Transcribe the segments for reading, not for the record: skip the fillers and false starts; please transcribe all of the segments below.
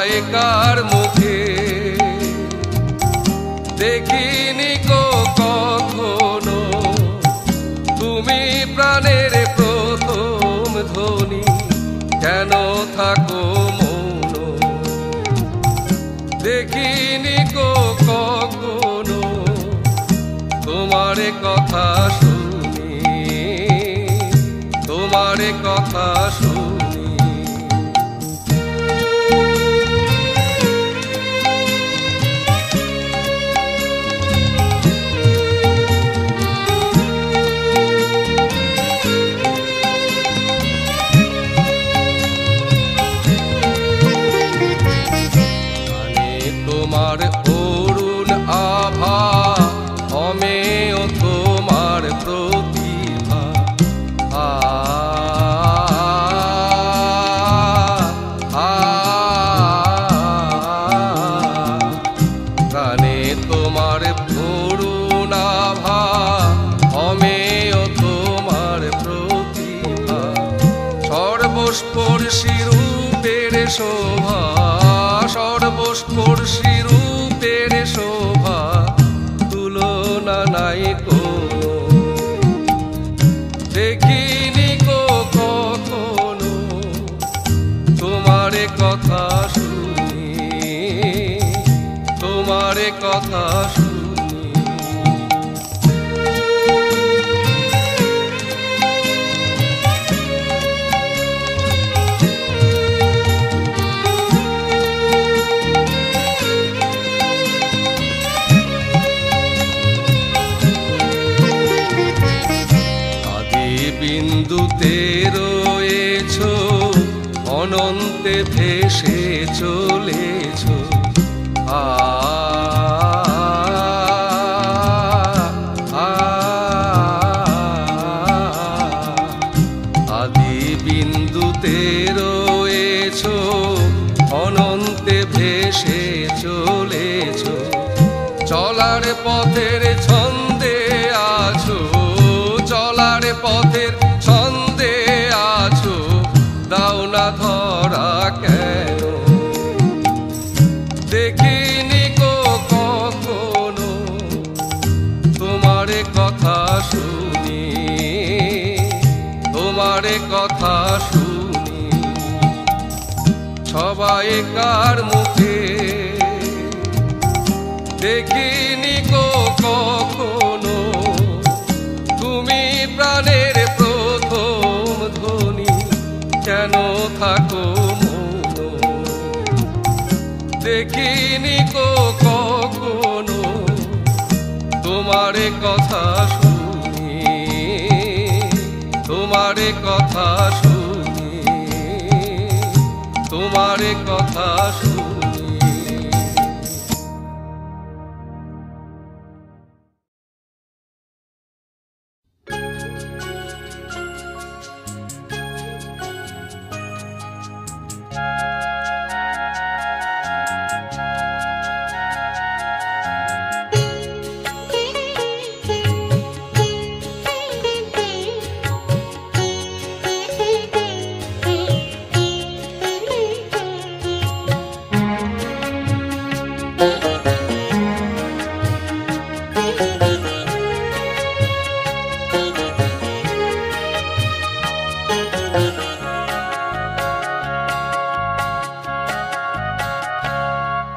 সবাইকার মুখে দেখিনি কখনো তুমি প্রাণের প্রথম ধ্বনি, কেন থাকো মৌন? দেখিনি কখনো তোমার কথা শুনি, তোমার কথা শুনি। তোমার অরুণ আভা, অমেয় তোমার প্রতিভা, গানে তোমার অরুণ আভা, অমেয় তোমার প্রতিভা, সর্বস্পর্শী রূপের শোভা, সর্বস্পর্শী রূপের শোভা, তুলনা নাই কোনো। দেখিনি কখনো তোমার কথা শুনি, তোমার কথা শুনি। বিন্দুতে রয়েছ, অনন্তে ভেসে চলেছ, আদি বিন্দুতে রয়েছ, অনন্তে ভেসে চলেছ, চলার পথের ছন্দে আছো, চলার পথের ছন্দে আছো, দাও না ধরা কেন? দেখিনি কখনো তোমার কথা শুনি, তোমার কথা শুনি। সবাইকার মুখে দেখিনি কখনো তুমি প্রাণের প্রথম ধ্বনি, কেন থাকো মৌন? দেখিনি কখনো তোমার কথা শুনি, তোমার কথা শুনি, তোমার কথা শুনি।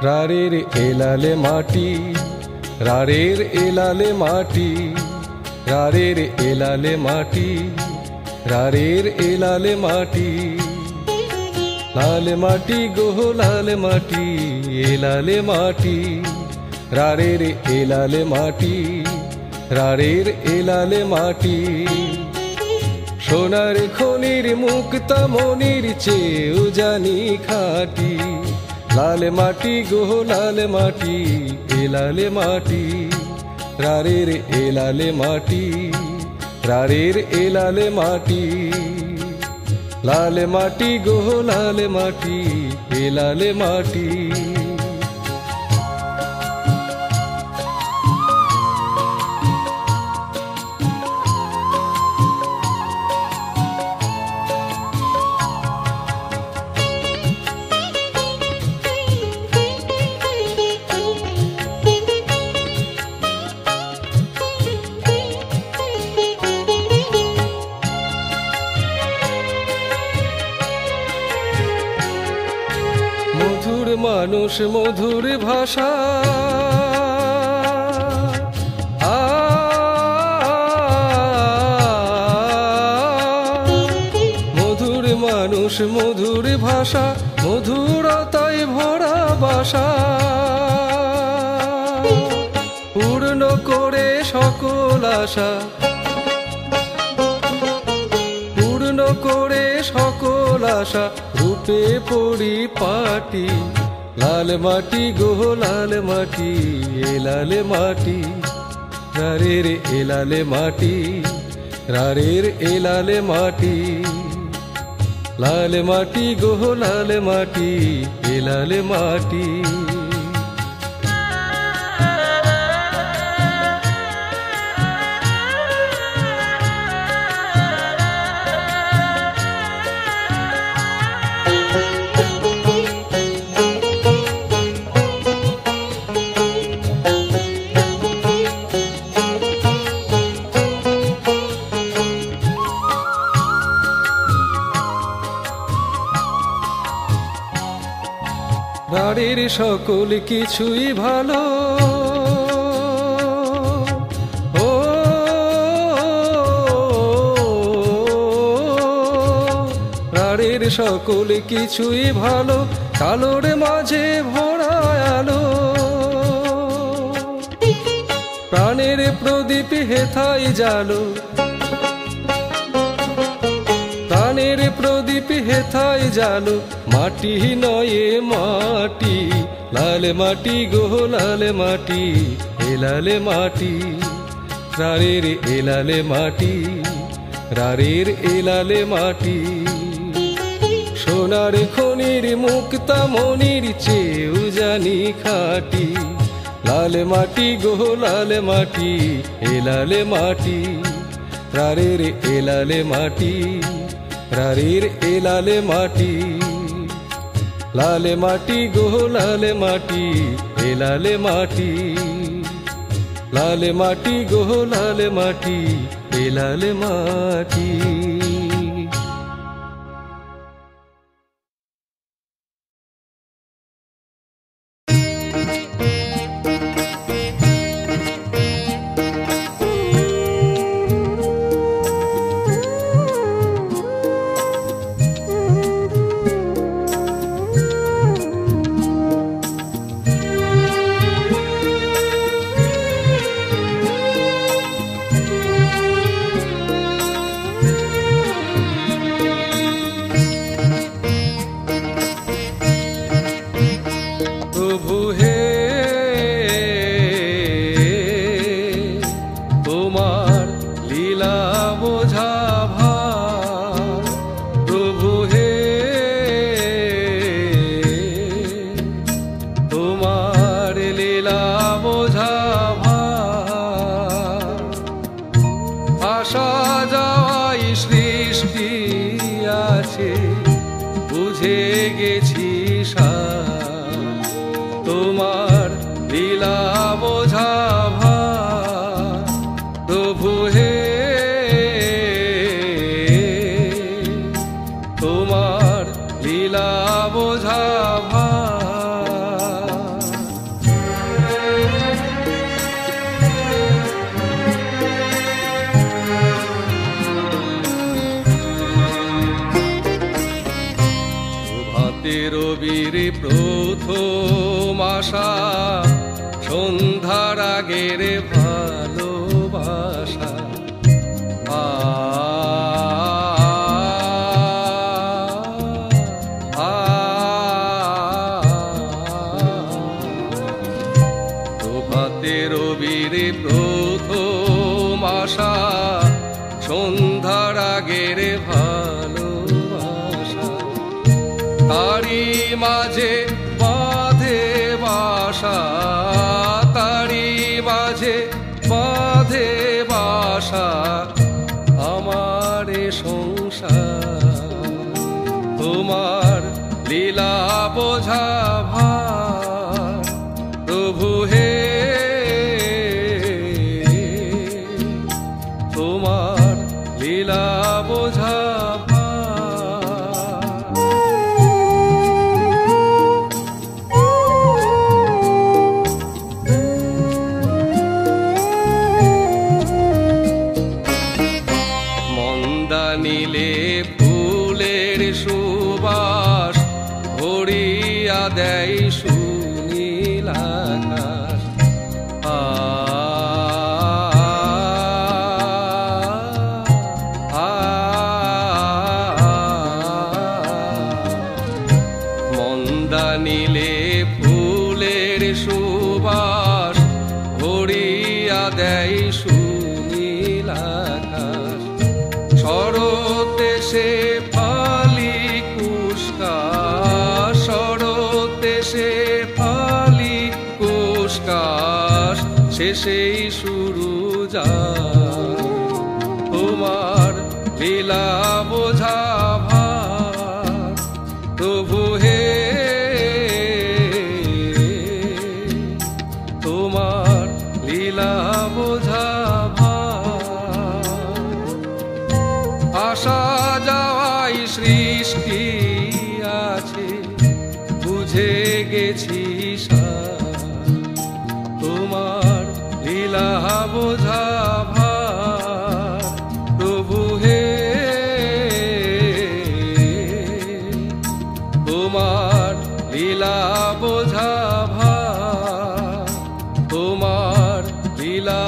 রারের এলালে মাটি, রারের এলালে মাটি, রারের এলালে মাটি, রারের এলালে মাটি, লাল মাটি গো লাল মাটি, এলালে মাটি, রারের এলালে মাটি, রারের এলালে মাটি, সোনার খনির মুক্তা মনির চেয়েও জানি খাঁটি, লাল মাটি গো লাল মাটি, এলালে মাটি, রারের এলালে মাটি, রারের এলালে মাটি, লাল মাটি গো লাল মাটি, এলালে মাটি। মানুষ মধুর ভাষা মধুর মানুষ মধুর ভাষা মধুরতায় ভরা বাসা পূর্ণ করে সকল আশা পূর্ণ করে সকল আশা রূপে পরিপাটি লাল মাটি গো লাল মাটি এ লাল মাটি রারের এ লাল মাটি রারের এ লাল মাটি লাল মাটি গো লাল মাটি এ লাল মাটি বাড়ির সকল কিছুই ভালো ও বাড়ির সকল কিছুই ভালো কালোর মাঝে ভরা আলো প্রাণের প্রদীপ হেথাই জালো প্রাণের প্রদীপ হেথাই জালো মাটি নয়ে মাটি লাল মাটি গো লাল মাটি এ লাল মাটি রারের এ লাল মাটি রারের এ লাল মাটি সোনার খনির মুক্তা মনির চেয়েও জানি খাটি লাল মাটি গো লাল মাটি এ লাল মাটি রারের এ লাল মাটি রারের এ লাল মাটি লাল মাটি গো লাল মাটি এ লাল মাটি লাল মাটি গো লাল মাটি এ লাল মাটি বুঝে গেছি তোমার লীলা বোঝা প্রভু হে তোমার লীলা বোঝা রবির প্রথম আশা সন্ধ্যার আগের ভালোবাসা প্রভাতে রবির প্রথম আশা সন্ধ্যার আগের তারি মাঝে বাঁধে বাসা তারি মাঝে বাঁধে বাসা আমার সংসার তোমার লীলা বোঝা প্রভু হে তোমার লীলা বোঝা দেয় সুনীল আকাশ। শরতে সে ফালি কুশকাশ, শরতে সে ফালি কুশকাশ, শেষেই শুরু যায় তোমার লীলা বোঝা ভার। প্রভু হে তোমার লীলা বোঝা ভার। আসা যাওয়াই সৃষ্টি আছে বুঝে গেছি সার, তোমার লীলা বোঝা ভার। প্রভু হে তোমার লীলা বোঝা ভার, তোমার লীলা